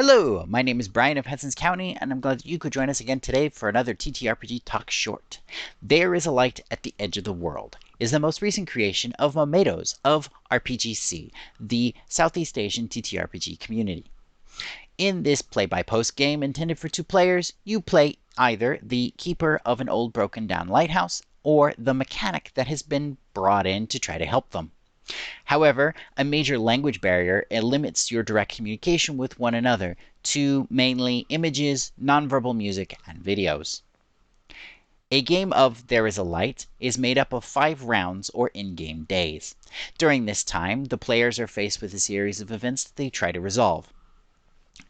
Hello, my name is Brian of Henson's County, and I'm glad that you could join us again today for another TTRPG Talk short. There is a Light at the Edge of the World is the most recent creation of Momatoes of RPGSEA, the Southeast Asian TTRPG community. In this play-by-post game intended for 2 players, you play either the keeper of an old broken-down lighthouse or the mechanic that has been brought in to try to help them. However, a major language barrier limits your direct communication with one another to mainly images, nonverbal music, and videos. A game of There is a Light is made up of 5 rounds or in-game days. During this time, the players are faced with a series of events that they try to resolve.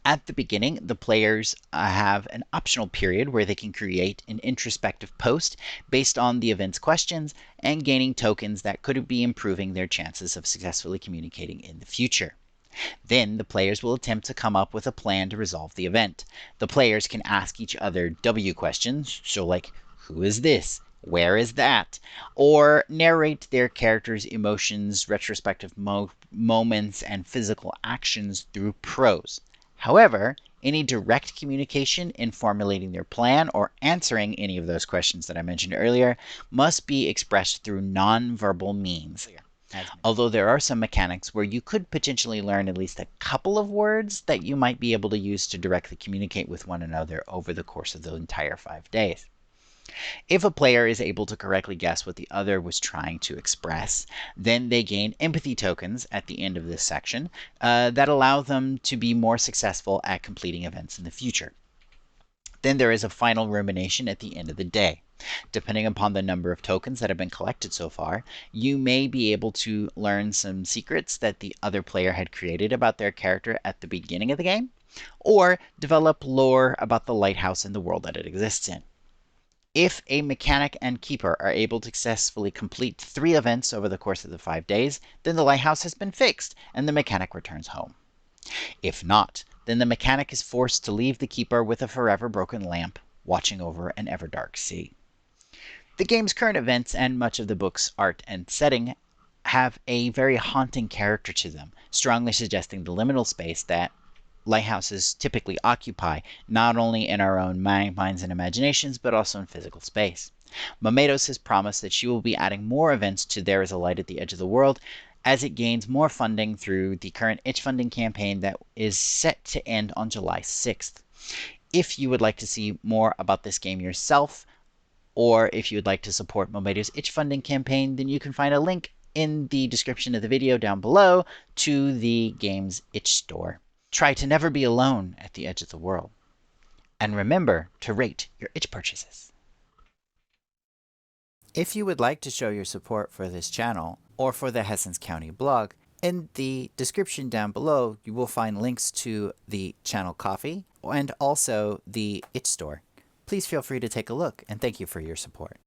At the beginning, the players have an optional period where they can create an introspective post based on the event's questions and gaining tokens that could be improving their chances of successfully communicating in the future. Then the players will attempt to come up with a plan to resolve the event. The players can ask each other W questions, so like, who is this? Where is that? Or narrate their characters' emotions, retrospective moments, and physical actions through prose. However, any direct communication in formulating their plan or answering any of those questions that I mentioned earlier must be expressed through nonverbal means. Although there are some mechanics where you could potentially learn at least a couple of words that you might be able to use to directly communicate with one another over the course of the entire 5 days. If a player is able to correctly guess what the other was trying to express, then they gain empathy tokens at the end of this section that allow them to be more successful at completing events in the future. Then there is a final rumination at the end of the day. Depending upon the number of tokens that have been collected so far, you may be able to learn some secrets that the other player had created about their character at the beginning of the game, or develop lore about the lighthouse and the world that it exists in. If a mechanic and keeper are able to successfully complete 3 events over the course of the 5 days, then the lighthouse has been fixed and the mechanic returns home. If not, then the mechanic is forced to leave the keeper with a forever broken lamp, watching over an ever-dark sea. The game's current events and much of the book's art and setting have a very haunting character to them, strongly suggesting the liminal space that lighthouses typically occupy, not only in our own minds and imaginations, but also in physical space. Momatoes has promised that she will be adding more events to There is a Light at the Edge of the World as it gains more funding through the current itchfunding campaign that is set to end on July 6th. If you would like to see more about this game yourself, or if you would like to support Momatoes' itchfunding campaign, then you can find a link in the description of the video down below to the game's itch store. Try to never be alone at the edge of the world. And remember to rate your itch purchases. If you would like to show your support for this channel, or for the Henson's County blog, in the description down below you will find links to the channel coffee and also the itch store. Please feel free to take a look, and thank you for your support.